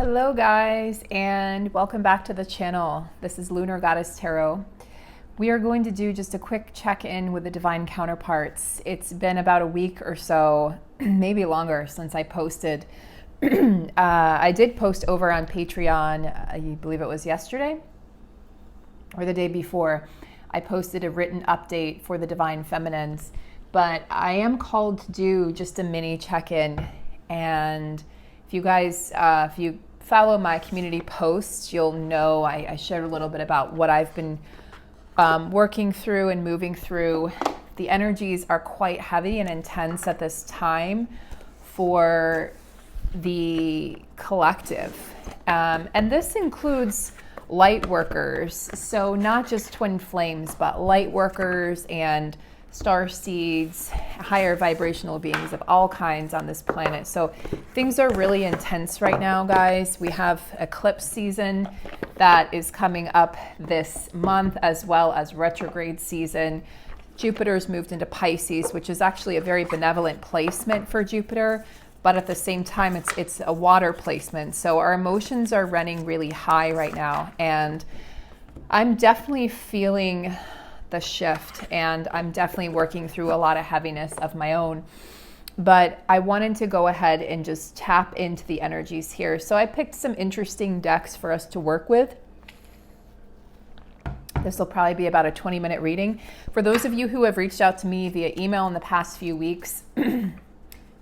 Hello guys, and welcome back to the channel. This is Lunar Goddess Tarot. We are going to do just a quick check-in with the divine counterparts. It's been about a week or so, maybe longer, since I posted. I did post over on Patreon, I believe it was yesterday or the day before. I posted a written update for the divine feminines, but I am called to do just a mini check-in. And if you guys, if you follow my community posts, you'll know I shared a little bit about what I've been working through and moving through. The energies are quite heavy and intense at this time for the collective. And this includes light workers. So not just twin flames, but light workers and star seeds, higher vibrational beings of all kinds on this planet. So things are really intense right now, guys. We have eclipse season that is coming up this month, as well as retrograde season. Jupiter's moved into Pisces, which is actually a very benevolent placement for Jupiter, but at the same time, it's a water placement. So our emotions are running really high right now, and I'm definitely feeling the shift, and I'm definitely working through a lot of heaviness of my own. But I wanted to go ahead and just tap into the energies here. So I picked some interesting decks for us to work with. This will probably be about a 20-minute reading. For those of you who have reached out to me via email in the past few weeks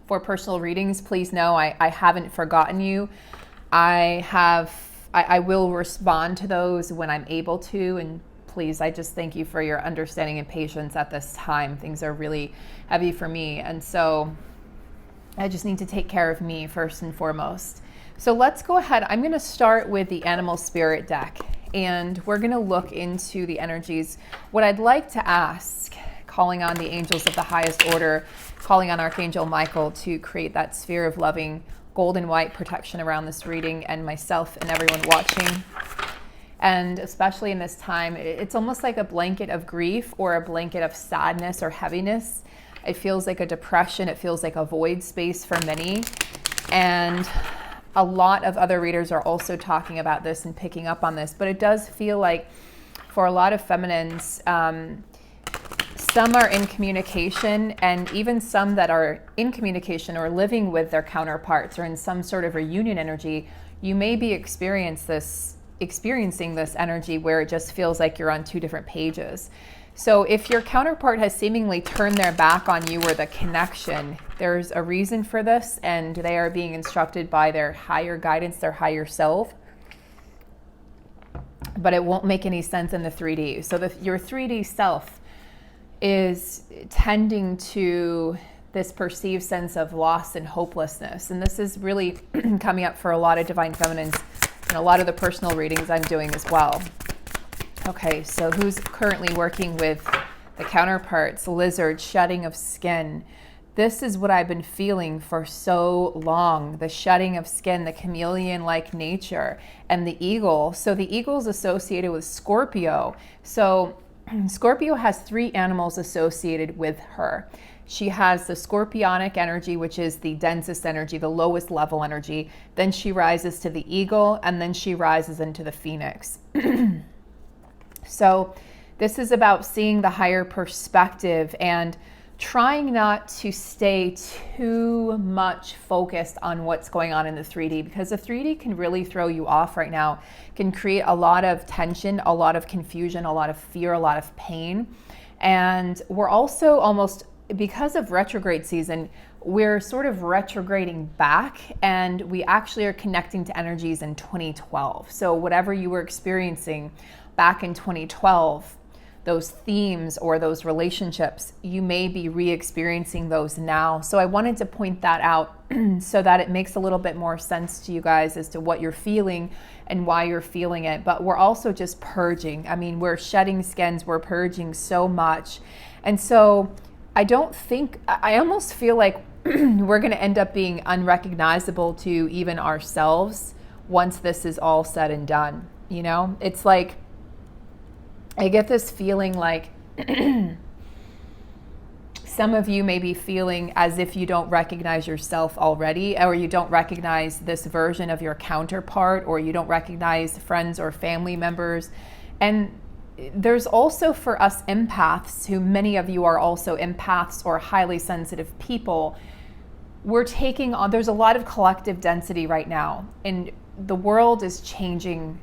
for personal readings, please know I haven't forgotten you. I will respond to those when I'm able to, and please, I just thank you for your understanding and patience at this time. Things are really heavy for me, and so I just need to take care of me first and foremost. So let's go ahead. I'm going to start with the Animal Spirit deck, and we're going to look into the energies. What I'd like to ask, calling on the angels of the highest order, calling on Archangel Michael to create that sphere of loving golden white protection around this reading and myself and everyone watching. And especially in this time, it's almost like a blanket of grief or a blanket of sadness or heaviness. It feels like a depression. It feels like a void space for many. And a lot of other readers are also talking about this and picking up on this. But it does feel like for a lot of feminines, some are in communication, and even some that are in communication or living with their counterparts or in some sort of reunion energy, you may be experiencing this energy where it just feels like you're on two different pages. So if your counterpart has seemingly turned their back on you or the connection, there's a reason for this, and they are being instructed by their higher guidance, their higher self. But it won't make any sense in the 3D. So your 3D self is tending to this perceived sense of loss and hopelessness. And this is really coming up for a lot of divine feminines and a lot of the personal readings I'm doing as well. Okay, so who's currently working with the counterparts? Lizard, shedding of skin. This is what I've been feeling for so long. The shedding of skin, the chameleon-like nature, and the eagle. So the eagle is associated with Scorpio. So Scorpio has 3 animals associated with her. She has the scorpionic energy, which is the densest energy, the lowest level energy. Then she rises to the eagle, and then she rises into the phoenix. So this is about seeing the higher perspective and trying not to stay too much focused on what's going on in the 3D, because the 3D can really throw you off right now, can create a lot of tension, a lot of confusion, a lot of fear, a lot of pain. And we're also almost, because of retrograde season, we're sort of retrograding back, and we actually are connecting to energies in 2012. So whatever you were experiencing back in 2012, those themes or those relationships, you may be re-experiencing those now. So I wanted to point that out so that it makes a little bit more sense to you guys as to what you're feeling and why you're feeling it. But we're also just purging. I mean, we're shedding skins, we're purging so much. And so I almost feel like we're going to end up being unrecognizable to even ourselves once this is all said and done. You know, it's like, I get this feeling like some of you may be feeling as if you don't recognize yourself already, or you don't recognize this version of your counterpart, or you don't recognize friends or family members. And there's also for us empaths, who many of you are also empaths or highly sensitive people, we're taking on, there's a lot of collective density right now, and the world is changing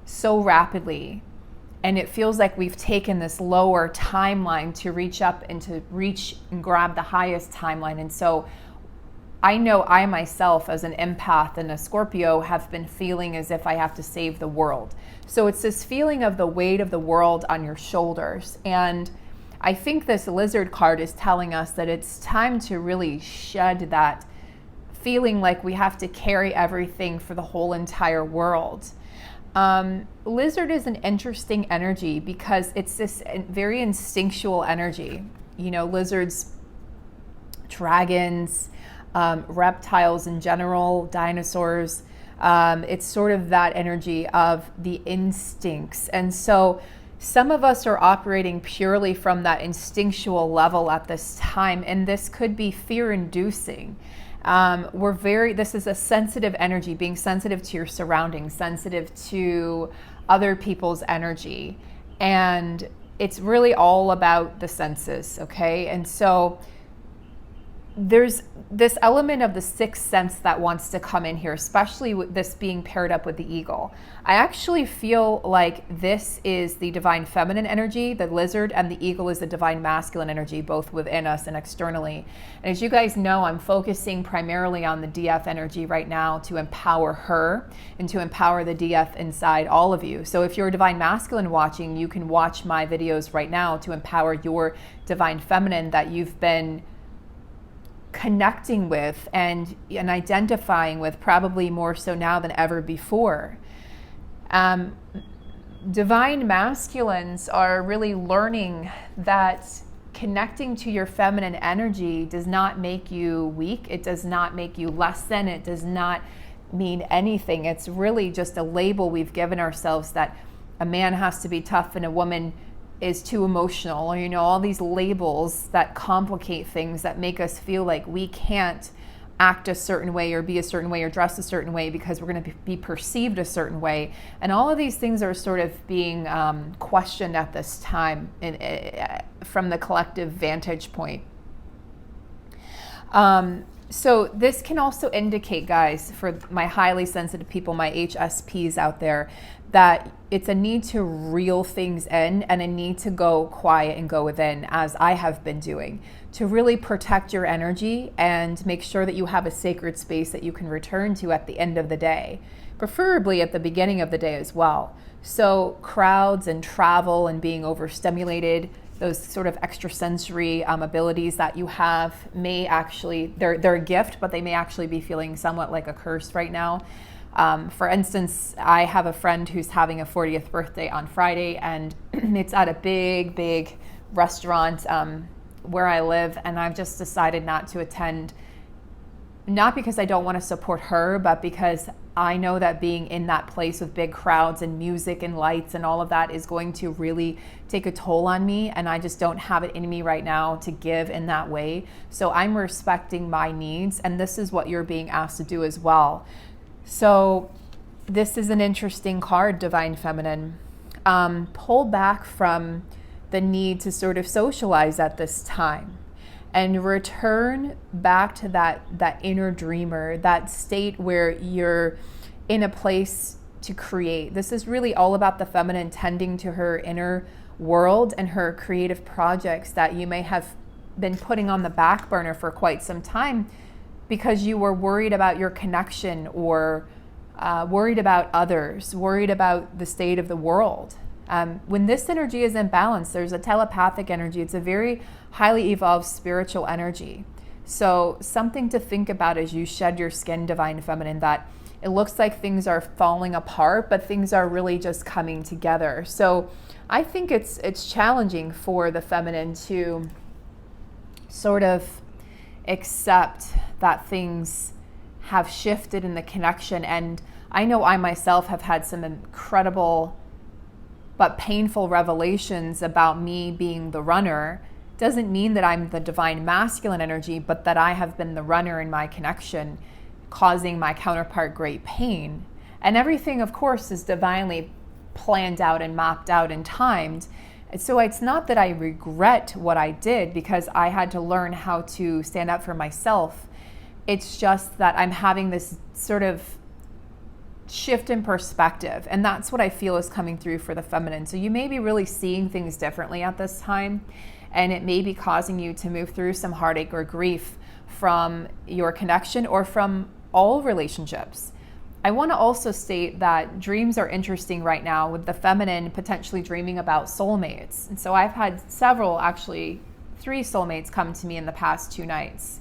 so rapidly. And it feels like we've taken this lower timeline to reach up and to reach and grab the highest timeline. And so I know I myself, as an empath and a Scorpio, have been feeling as if I have to save the world. So it's this feeling of the weight of the world on your shoulders. And I think this lizard card is telling us that it's time to really shed that feeling like we have to carry everything for the whole entire world. Lizard is an interesting energy because it's this very instinctual energy. You know, lizards, dragons, reptiles in general, dinosaurs, it's sort of that energy of the instincts. And so some of us are operating purely from that instinctual level at this time, and this could be fear-inducing. This is a sensitive energy, being sensitive to your surroundings, sensitive to other people's energy. And it's really all about the senses, okay? And so there's this element of the sixth sense that wants to come in here, especially with this being paired up with the eagle. I actually feel like this is the divine feminine energy, the lizard, and the eagle is the divine masculine energy, both within us and externally. And as you guys know, I'm focusing primarily on the DF energy right now to empower her and to empower the DF inside all of you. So if you're a divine masculine watching, you can watch my videos right now to empower your divine feminine that you've been connecting with and identifying with, probably more so now than ever before. Divine masculines are really learning that connecting to your feminine energy does not make you weak. It does not make you less than. It does not mean anything. It's really just a label we've given ourselves that a man has to be tough and a woman is too emotional, or, you know, all these labels that complicate things, that make us feel like we can't act a certain way or be a certain way or dress a certain way because we're going to be perceived a certain way. And all of these things are sort of being questioned at this time from the collective vantage point. So this can also indicate, guys, for my highly sensitive people, my HSPs out there, that it's a need to reel things in and a need to go quiet and go within, as I have been doing, to really protect your energy and make sure that you have a sacred space that you can return to at the end of the day, preferably at the beginning of the day as well. So crowds and travel and being overstimulated, those sort of extrasensory abilities that you have may actually, they're a gift, but they may actually be feeling somewhat like a curse right now. For instance, I have a friend who's having a 40th birthday on Friday, and it's at a big restaurant where I live, and I've just decided not to attend, not because I don't want to support her, but because I know that being in that place with big crowds and music and lights and all of that is going to really take a toll on me, and I just don't have it in me right now to give in that way. So I'm respecting my needs, and this is what you're being asked to do as well. So this is an interesting card, Divine Feminine. Pull back from the need to sort of socialize at this time and return back to that inner dreamer, that state where you're in a place to create. This is really all about the feminine tending to her inner world and her creative projects that you may have been putting on the back burner for quite some time because you were worried about your connection or worried about others, worried about the state of the world. When this energy is in balance, there's a telepathic energy. It's a very highly evolved spiritual energy. So something to think about as you shed your skin, Divine Feminine, that it looks like things are falling apart, but things are really just coming together. So I think it's challenging for the feminine to sort of accept that things have shifted in the connection. And I know I myself have had some incredible but painful revelations about me being the runner doesn't mean that I'm the divine masculine energy, but that I have been the runner in my connection, causing my counterpart great pain. And everything, of course, is divinely planned out and mapped out and timed. So it's not that I regret what I did, because I had to learn how to stand up for myself. It's just that I'm having this sort of shift in perspective, and that's what I feel is coming through for the feminine. So you may be really seeing things differently at this time, and it may be causing you to move through some heartache or grief from your connection or from all relationships. I want to also state that dreams are interesting right now, with the feminine potentially dreaming about soulmates. And so I've had several, actually 3 soulmates come to me in the past 2 nights.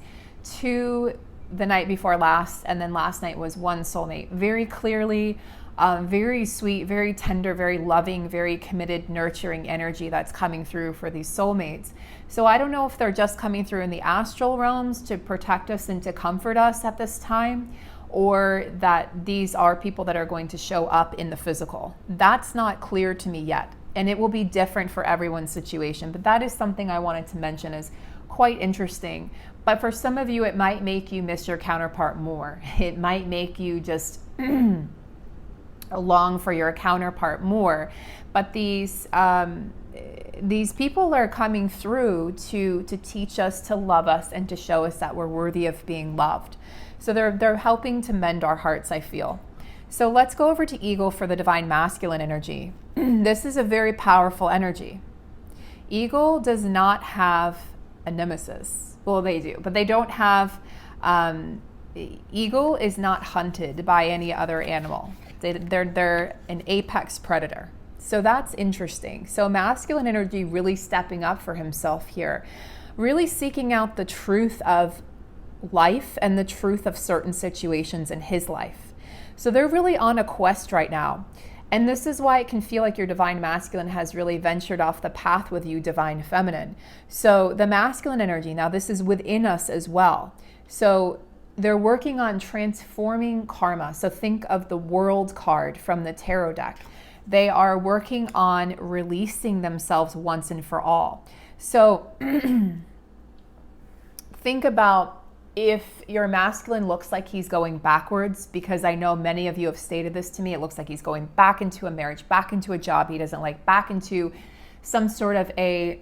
2 the night before last, and then last night was 1 soulmate. Very clearly, very sweet, very tender, very loving, very committed, nurturing energy that's coming through for these soulmates. So I don't know if they're just coming through in the astral realms to protect us and to comfort us at this time, or that these are people that are going to show up in the physical. That's not clear to me yet, and it will be different for everyone's situation. But that is something I wanted to mention is quite interesting. But for some of you, it might make you miss your counterpart more. It might make you just long for your counterpart more. But these people are coming through to teach us, to love us, and to show us that we're worthy of being loved. So they're helping to mend our hearts, I feel. So let's go over to Eagle for the divine masculine energy. This is a very powerful energy. Eagle does not have a nemesis. Well, they do, but they don't have, Eagle is not hunted by any other animal. They're an apex predator. So that's interesting. So masculine energy really stepping up for himself here, really seeking out the truth of life and the truth of certain situations in his life. So they're really on a quest right now. And this is why it can feel like your divine masculine has really ventured off the path with you, divine feminine. So the masculine energy, now this is within us as well. So they're working on transforming karma. So think of the World card from the tarot deck. They are working on releasing themselves once and for all. So think about if your masculine looks like he's going backwards, because I know many of you have stated this to me, it looks like he's going back into a marriage, back into a job he doesn't like, back into some sort of a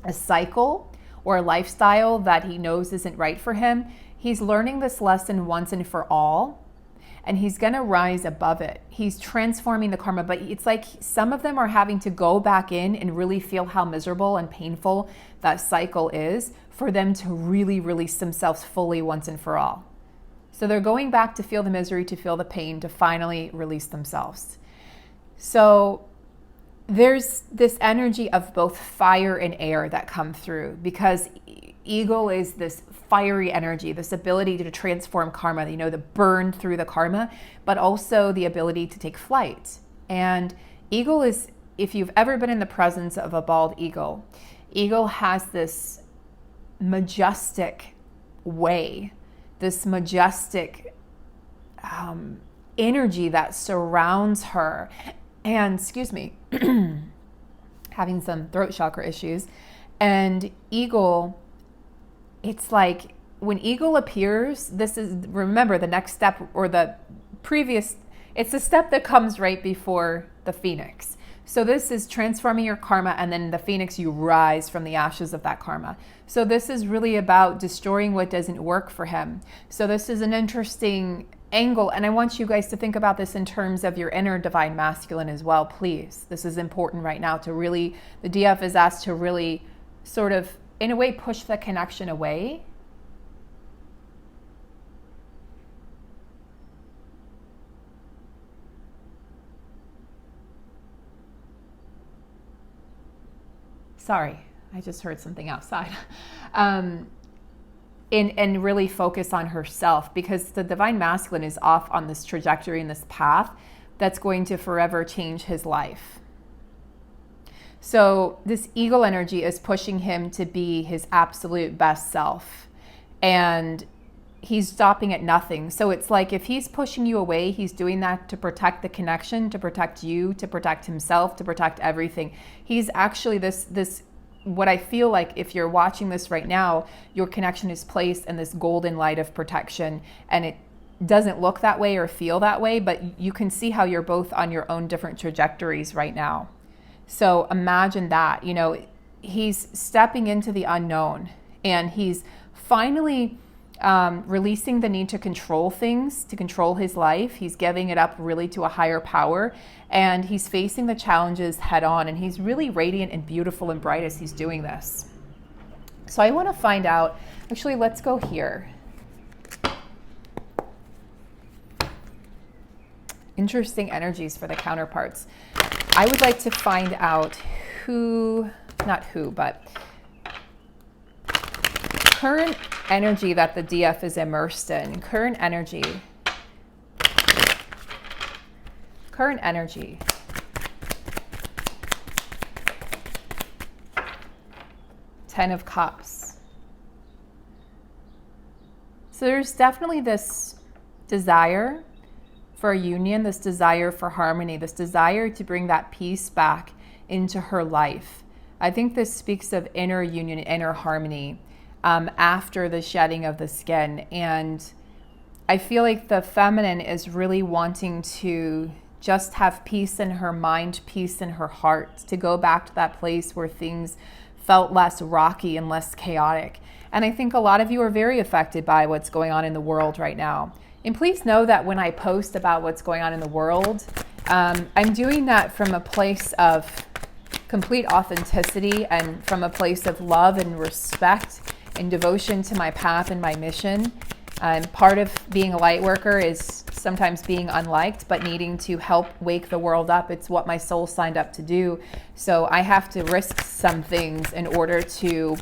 cycle or a lifestyle that he knows isn't right for him. He's learning this lesson once and for all, and he's going to rise above it. He's transforming the karma, but it's like some of them are having to go back in and really feel how miserable and painful that cycle is for them to really release themselves fully once and for all. So they're going back to feel the misery, to feel the pain, to finally release themselves. So there's this energy of both fire and air that come through, because Eagle is this fiery energy, this ability to transform karma, the burn through the karma, but also the ability to take flight. And Eagle is, if you've ever been in the presence of a bald eagle, Eagle has this majestic way, this majestic energy that surrounds her. And excuse me, having some throat chakra issues. And Eagle, it's like when Eagle appears, this is, remember, the next step, or the previous, it's the step that comes right before the phoenix. So this is transforming your karma, and then the phoenix, you rise from the ashes of that karma. So this is really about destroying what doesn't work for him. So this is an interesting angle, and I want you guys to think about this in terms of your inner divine masculine as well, please. This is important right now to really, the DF is asked to really sort of, in a way, push the connection away. Sorry, I just heard something outside. And really focus on herself, because the divine masculine is off on this trajectory and this path that's going to forever change his life. So this eagle energy is pushing him to be his absolute best self, and he's stopping at nothing. So it's like if he's pushing you away, he's doing that to protect the connection, to protect you, to protect himself, to protect everything. He's actually this what I feel like, if you're watching this right now, your connection is placed in this golden light of protection, and it doesn't look that way or feel that way, but you can see how you're both on your own different trajectories right now. So imagine that, he's stepping into the unknown, and he's finally releasing the need to control things, to control his life. He's giving it up really to a higher power, and he's facing the challenges head on, and he's really radiant and beautiful and bright as he's doing this. So I want to find out, actually, let's go here. Interesting energies for the counterparts. I would like to find out but current energy that the DF is immersed in. Current energy. 10 of Cups. So there's definitely this desire for a union, this desire for harmony, this desire to bring that peace back into her life. I think this speaks of inner union, inner harmony after the shedding of the skin. And I feel like the feminine is really wanting to just have peace in her mind, peace in her heart, to go back to that place where things felt less rocky and less chaotic. And I think a lot of you are very affected by what's going on in the world right now. And please know that when I post about what's going on in the world, I'm doing that from a place of complete authenticity and from a place of love and respect and devotion to my path and my mission. And part of being a light worker is sometimes being unliked, but needing to help wake the world up. It's what my soul signed up to do. So I have to risk some things in order to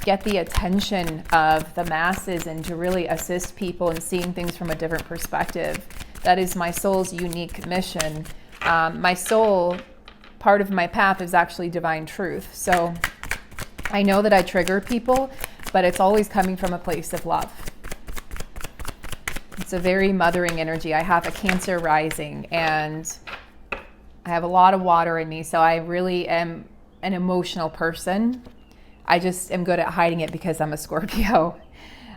get the attention of the masses and to really assist people in seeing things from a different perspective. That is my soul's unique mission. My soul, part of my path is actually divine truth. So I know that I trigger people, but it's always coming from a place of love. It's a very mothering energy. I have a Cancer rising, and I have a lot of water in me, so I really am an emotional person. I just am good at hiding it because I'm a Scorpio.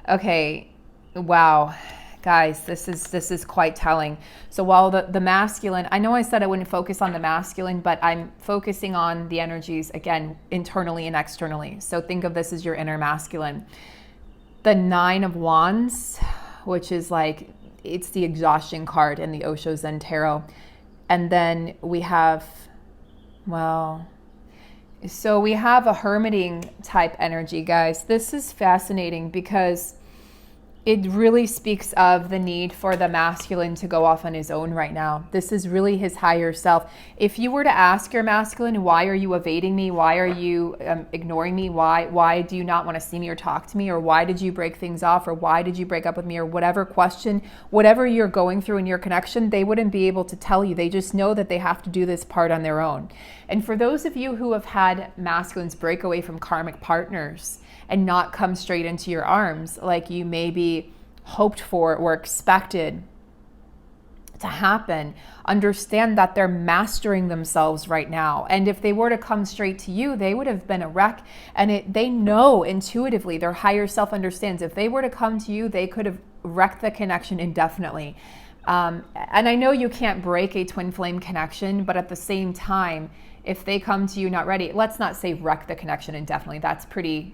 Okay, wow. Guys, this is quite telling. So while the masculine, I know I said I wouldn't focus on the masculine, but I'm focusing on the energies, again, internally and externally. So think of this as your inner masculine. The 9 of Wands, which is like, it's the exhaustion card in the Osho Zen Tarot. And then we have, so we have a hermiting type energy, guys. This is fascinating because it really speaks of the need for the masculine to go off on his own right now. This is really his higher self. If you were to ask your masculine, why are you evading me? Why are you ignoring me? Why do you not want to see me or talk to me? Or why did you break things off? Or why did you break up with me? Or whatever question, whatever you're going through in your connection, they wouldn't be able to tell you. They just know that they have to do this part on their own. And for those of you who have had masculines break away from karmic partners and not come straight into your arms like you maybe hoped for or expected to happen, understand that they're mastering themselves right now. And if they were to come straight to you, they would have been a wreck. And they know intuitively, their higher self understands, if they were to come to you, they could have wrecked the connection indefinitely. And I know you can't break a twin flame connection, but at the same time, if they come to you not ready, let's not say wreck the connection indefinitely. That's pretty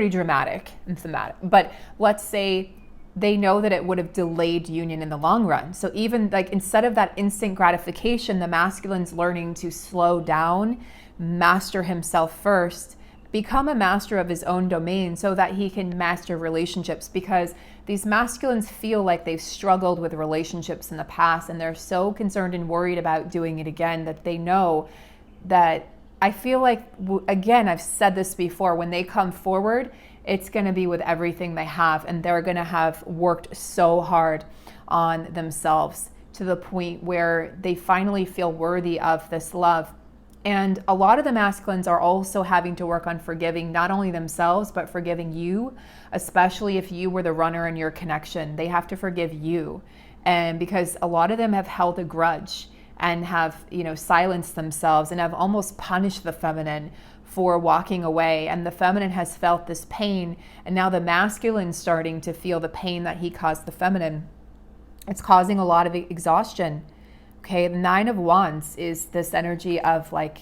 dramatic and thematic. But let's say they know that it would have delayed union in the long run. So even like instead of that instant gratification, the masculine's learning to slow down, master himself first, become a master of his own domain so that he can master relationships, because these masculines feel like they've struggled with relationships in the past and they're so concerned and worried about doing it again that they know that, I feel like, again, I've said this before, when they come forward, it's going to be with everything they have, and they're going to have worked so hard on themselves to the point where they finally feel worthy of this love. And a lot of the masculines are also having to work on forgiving not only themselves, but forgiving you, especially if you were the runner in your connection. They have to forgive you. And because a lot of them have held a grudge and have, silenced themselves and have almost punished the feminine for walking away, and the feminine has felt this pain, and now the masculine's starting to feel the pain that he caused the feminine. It's causing a lot of exhaustion. Okay, the Nine of Wands is this energy of like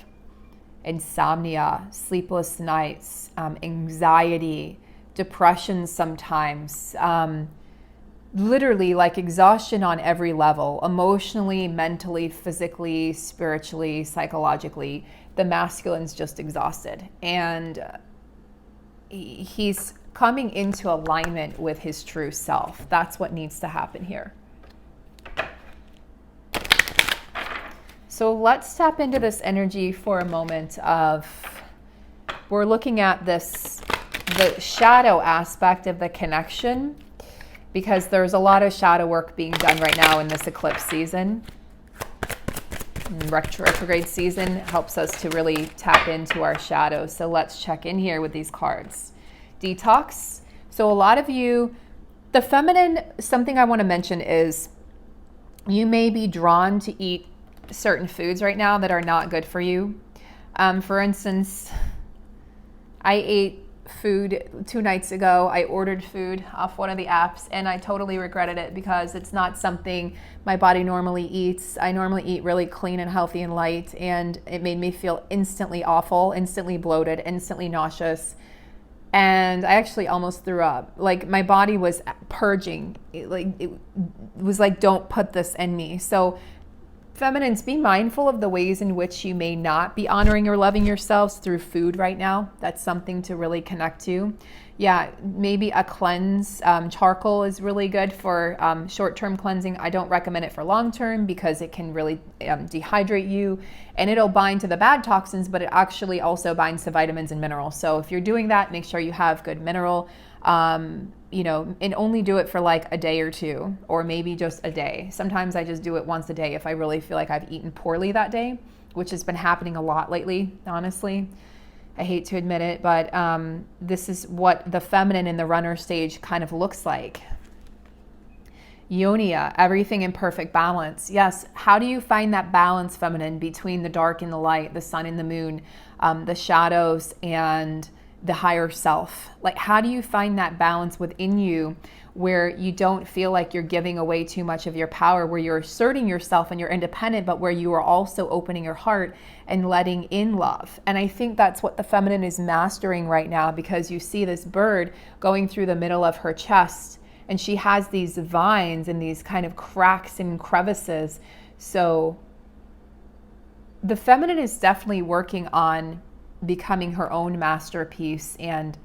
insomnia, sleepless nights, anxiety, depression sometimes, literally like exhaustion on every level, emotionally, mentally, physically, spiritually, psychologically. The masculine's just exhausted, and he's coming into alignment with his true self. That's what needs to happen here. So let's tap into this energy for a moment of, we're looking at this, the shadow aspect of the connection, because there's a lot of shadow work being done right now in this eclipse season. Retrograde season helps us to really tap into our shadows. So let's check in here with these cards. Detox. So a lot of you, the feminine, something I want to mention is you may be drawn to eat certain foods right now that are not good for you. For instance, I ate food 2 nights ago. I ordered food off one of the apps and I totally regretted it because it's not something my body normally eats. I normally eat really clean and healthy and light, and it made me feel instantly awful, instantly bloated, instantly nauseous. And I actually almost threw up. Like my body was purging. It was like, don't put this in me. So feminines, be mindful of the ways in which you may not be honoring or loving yourselves through food right now. That's something to really connect to. Yeah, maybe a cleanse. Charcoal is really good for short-term cleansing. I don't recommend it for long-term because it can really dehydrate you, and it'll bind to the bad toxins, but it actually also binds to vitamins and minerals. So if you're doing that, make sure you have good mineral, and only do it for like a day or two, or maybe just a day. Sometimes I just do it once a day if I really feel like I've eaten poorly that day, which has been happening a lot lately, honestly. I hate to admit it, but this is what the feminine in the runner stage kind of looks like. Ionia, everything in perfect balance. Yes, how do you find that balance, feminine, between the dark and the light, the sun and the moon, the shadows and the higher self? Like, how do you find that balance within you where you don't feel like you're giving away too much of your power, where you're asserting yourself and you're independent, but where you are also opening your heart and letting in love? And I think that's what the feminine is mastering right now, because you see this bird going through the middle of her chest, and she has these vines and these kind of cracks and crevices. So the feminine is definitely working on becoming her own masterpiece and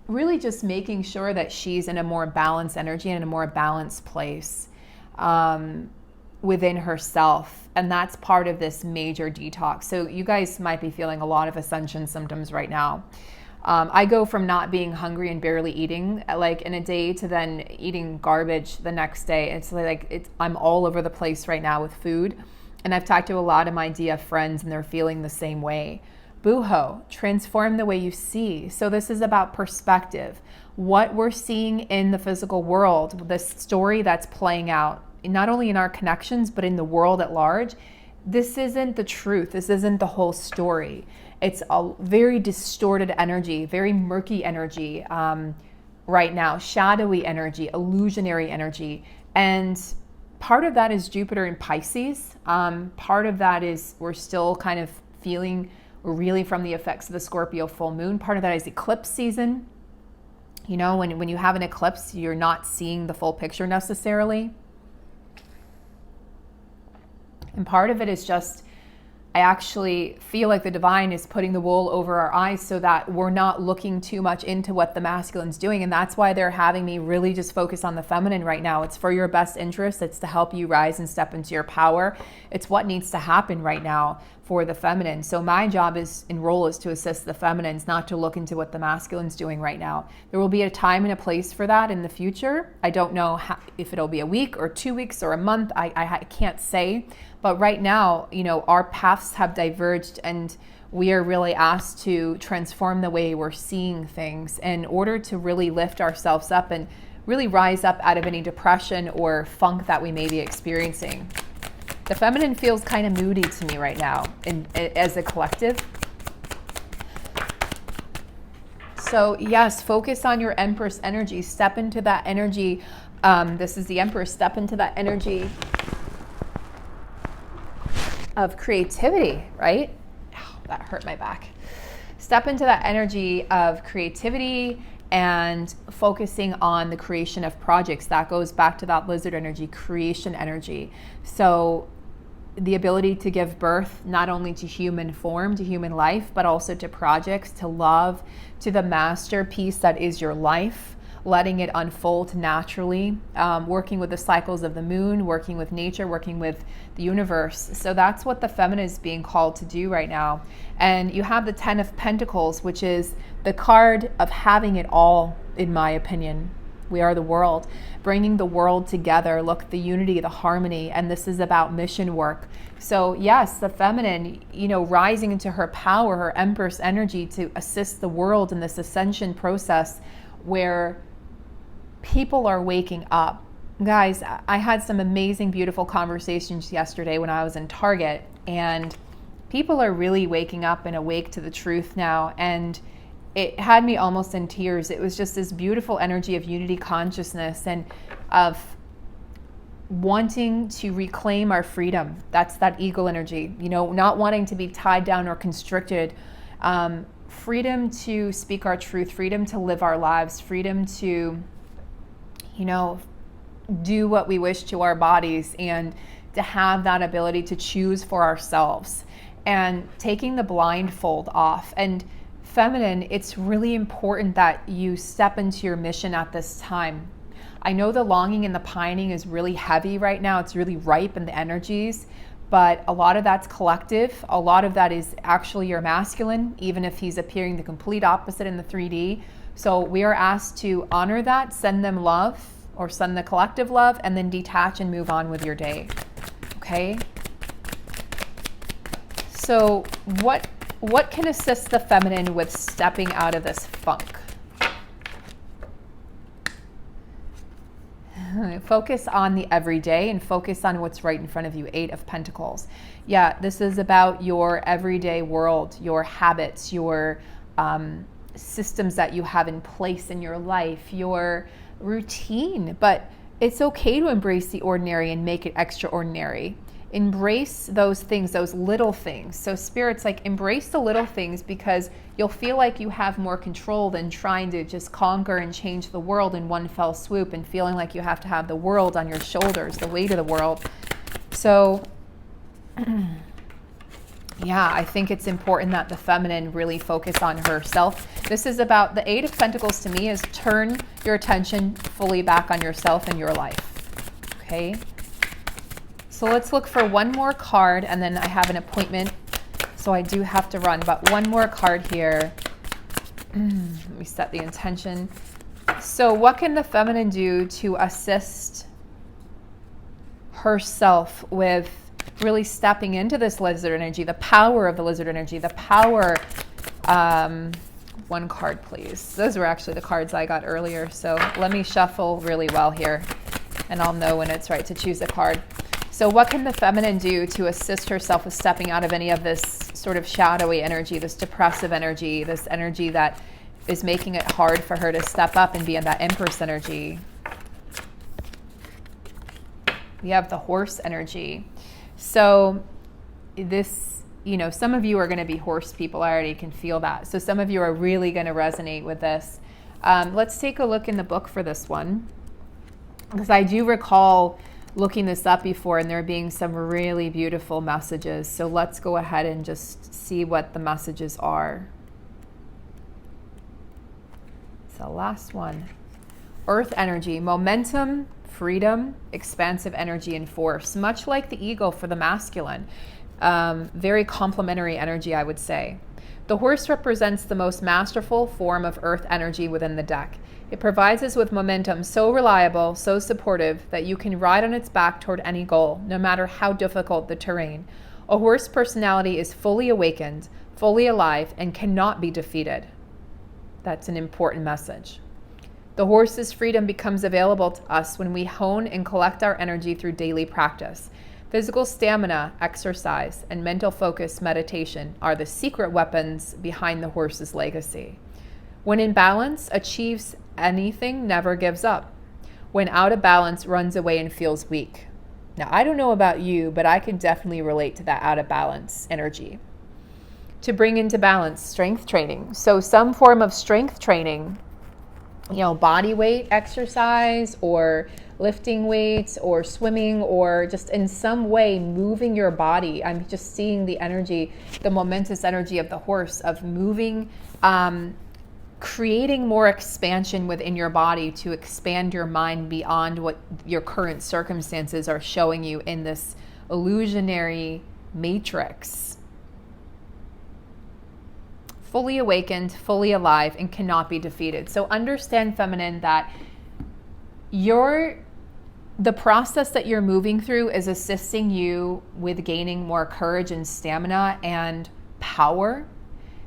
really just making sure that she's in a more balanced energy and in a more balanced place within herself. And that's part of this major detox. So you guys might be feeling a lot of ascension symptoms right now. I go from not being hungry and barely eating like in a day to then eating garbage the next day. It's like I'm all over the place right now with food. And I've talked to a lot of my DF friends and they're feeling the same way. Booho, transform the way you see. So this is about perspective. What we're seeing in the physical world, the story that's playing out, not only in our connections, but in the world at large, this isn't the truth. This isn't the whole story. It's a very distorted energy, very murky energy right now, shadowy energy, illusionary energy. And part of that is Jupiter in Pisces. Part of that is we're still kind of feeling reeling from the effects of the Scorpio full moon. Part of that is eclipse season. You know, when you have an eclipse, you're not seeing the full picture necessarily. And part of it is just, I actually feel like the divine is putting the wool over our eyes so that we're not looking too much into what the masculine's doing. And that's why they're having me really just focus on the feminine right now. It's for your best interest. It's to help you rise and step into your power. It's what needs to happen right now for the feminine. So my job and role is to assist the feminines, not to look into what the masculine's doing right now. There will be a time and a place for that in the future. I don't know if it'll be a week or 2 weeks or a month. I can't say. But right now, you know, our paths have diverged and we are really asked to transform the way we're seeing things in order to really lift ourselves up and really rise up out of any depression or funk that we may be experiencing. The feminine feels kind of moody to me right now as a collective. So yes, focus on your Empress energy. Step into that energy. This is the Empress. Step into that energy of creativity, right? Ow, that hurt my back. Step into that energy of creativity and focusing on the creation of projects. That goes back to that lizard energy, creation energy. So the ability to give birth not only to human form, to human life, but also to projects, to love, to the masterpiece that is your life, letting it unfold naturally, working with the cycles of the moon, working with nature, working with the universe. So that's what the feminine is being called to do right now. And you have the 10 of Pentacles, which is the card of having it all, in my opinion. We are the world, bringing the world together. Look, the unity, the harmony, and this is about mission work. So yes, the feminine, rising into her power, her Empress energy to assist the world in this ascension process where people are waking up. Guys, I had some amazing, beautiful conversations yesterday when I was in Target, and people are really waking up and awake to the truth now. And it had me almost in tears. It was just this beautiful energy of unity consciousness and of wanting to reclaim our freedom. That's that eagle energy, not wanting to be tied down or constricted. Freedom to speak our truth, freedom to live our lives, freedom to, do what we wish to our bodies, and to have that ability to choose for ourselves and taking the blindfold off. And feminine, it's really important that you step into your mission at this time. I know the longing and the pining is really heavy right now. It's really ripe in the energies, but a lot of that's collective. A lot of that is actually your masculine, even if he's appearing the complete opposite in the 3D. So we are asked to honor that, send them love, or send the collective love, and then detach and move on with your day. Okay? So what can assist the feminine with stepping out of this funk? Focus on the everyday and focus on what's right in front of you. 8 of Pentacles. Yeah, this is about your everyday world, your habits, your systems that you have in place in your life, your routine. But it's okay to embrace the ordinary and make it extraordinary. Embrace those things, those little things. So Spirit's like, embrace the little things, because you'll feel like you have more control than trying to just conquer and change the world in one fell swoop and feeling like you have to have the world on your shoulders, the weight of the world. So yeah, I think it's important that the feminine really focus on herself. This is about the 8 of Pentacles to me is turn your attention fully back on yourself and your life. Okay. So let's look for one more card, and then I have an appointment, so I do have to run, but one more card here. Let me set the intention. So what can the feminine do to assist herself with really stepping into this lizard energy, the power of the lizard energy, the power, one card please. Those were actually the cards I got earlier, so let me shuffle really well here, and I'll know when it's right to choose a card. So what can the feminine do to assist herself with stepping out of any of this sort of shadowy energy, this depressive energy, this energy that is making it hard for her to step up and be in that Empress energy? We have the Horse energy. So this, some of you are going to be horse people. I already can feel that. So some of you are really going to resonate with this. Let's take a look in the book for this one, because I do recall looking this up before and there being some really beautiful messages. So let's go ahead and just see what the messages are. So last one. Earth energy, momentum, freedom, expansive energy, and force. Much like the eagle for the masculine. Very complementary energy, I would say. The horse represents the most masterful form of earth energy within the deck. It provides us with momentum so reliable, so supportive, that you can ride on its back toward any goal, no matter how difficult the terrain. A horse personality is fully awakened, fully alive, and cannot be defeated. That's an important message. The horse's freedom becomes available to us when we hone and collect our energy through daily practice. Physical stamina, exercise, and mental focus, meditation are the secret weapons behind the horse's legacy. When in balance, achieves anything, never gives up. When out of balance, runs away and feels weak. Now, I don't know about you, but I can definitely relate to that out of balance energy. To bring into balance, strength training. So some form of strength training, body weight exercise or lifting weights or swimming or just in some way moving your body. I'm just seeing the energy, the momentous energy of the horse of moving, creating more expansion within your body to expand your mind beyond what your current circumstances are showing you in this illusionary matrix. Fully awakened, fully alive, and cannot be defeated. So understand, feminine, that the process that you're moving through is assisting you with gaining more courage and stamina and power.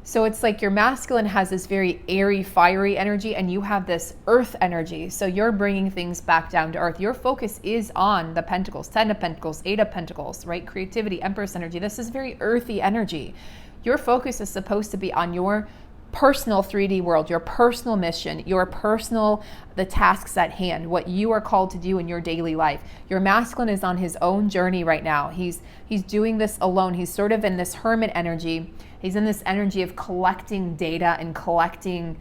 So it's like your masculine has this very airy, fiery energy, and you have this earth energy. So you're bringing things back down to earth. Your focus is on the pentacles, 10 of pentacles, 8 of pentacles, right? Creativity, empress energy. This is very earthy energy. Your focus is supposed to be on your personal 3D world, your personal mission, the tasks at hand, what you are called to do in your daily life. Your masculine is on his own journey right now. He's doing this alone. He's sort of in this hermit energy. He's in this energy of collecting data and collecting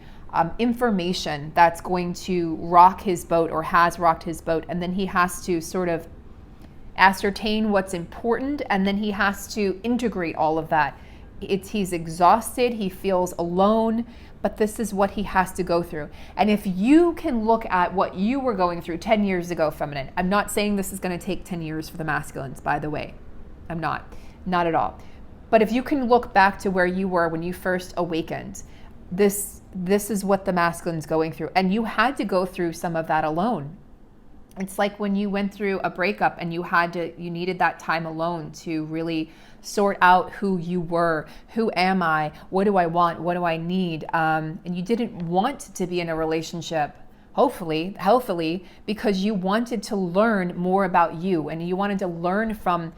information that's going to rock his boat or has rocked his boat. And then he has to sort of ascertain what's important, and then he has to integrate all of that. He's exhausted, he feels alone, but this is what he has to go through. And if you can look at what you were going through 10 years ago, feminine, I'm not saying this is going to take 10 years for the masculines, by the way. I'm not at all. But if you can look back to where you were when you first awakened, this is what the masculine's going through. And you had to go through some of that alone. It's like when you went through a breakup and you needed that time alone to really sort out who you were. Who am I? What do I want? What do I need? And you didn't want to be in a relationship, hopefully, healthily, because you wanted to learn more about you and you wanted to learn from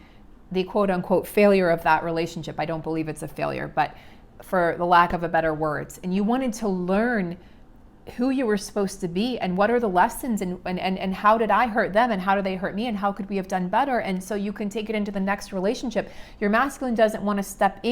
the quote unquote failure of that relationship. I don't believe it's a failure, but for the lack of a better words. And you wanted to learn who you were supposed to be and what are the lessons and how did I hurt them and how do they hurt me and how could we have done better, and so you can take it into the next relationship. Your masculine doesn't want to step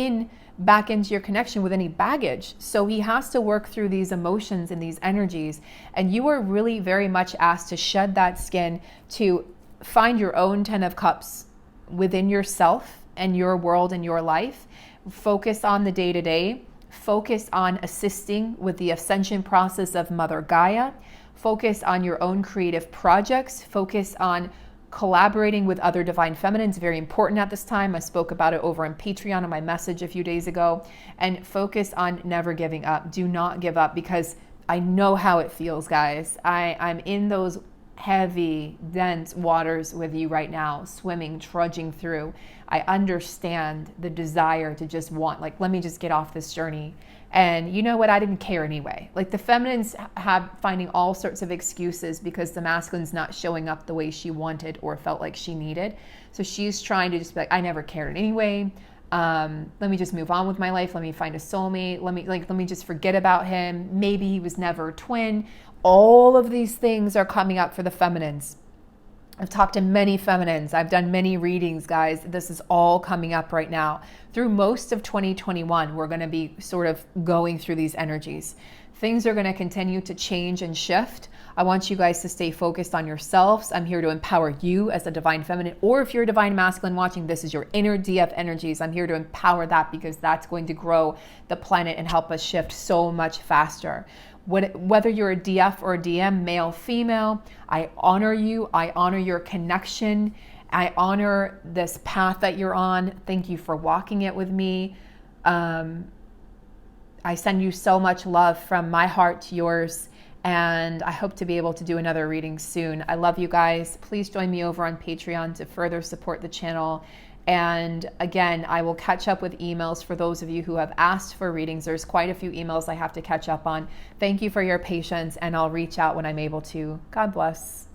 back into your connection with any baggage, so he has to work through these emotions and these energies, and you are really very much asked to shed that skin, to find your own 10 of cups within yourself and your world and your life. Focus on the day-to-day. Focus on assisting with the ascension process of Mother Gaia. Focus on your own creative projects. Focus on collaborating with other divine feminines. Very important at this time. I spoke about it over on Patreon in my message a few days ago. And focus on never giving up. Do not give up, because I know how it feels, guys. I'm in those heavy, dense waters with you right now, swimming, trudging through. I understand the desire to just let me just get off this journey. And you know what? I didn't care anyway. Like, the feminines have finding all sorts of excuses because the masculine's not showing up the way she wanted or felt like she needed. So she's trying to just be like, I never cared anyway. Let me just move on with my life. Let me find a soulmate. Let me just forget about him. Maybe he was never a twin. All of these things are coming up for the feminines. I've talked to many feminines. I've done many readings, guys. This is all coming up right now. Through most of 2021, we're going to be sort of going through these energies. Things are going to continue to change and shift. I want you guys to stay focused on yourselves. I'm here to empower you as a divine feminine, or if you're a divine masculine watching, this is your inner DF energies. I'm here to empower that, because that's going to grow the planet and help us shift so much faster. Whether you're a DF or a DM, male, female, I honor you. I honor your connection. I honor this path that you're on. Thank you for walking it with me. I send you so much love from my heart to yours, and I hope to be able to do another reading soon. I love you guys. Please join me over on Patreon to further support the channel. And again, I will catch up with emails for those of you who have asked for readings. There's quite a few emails I have to catch up on. Thank you for your patience, and I'll reach out when I'm able to. God bless.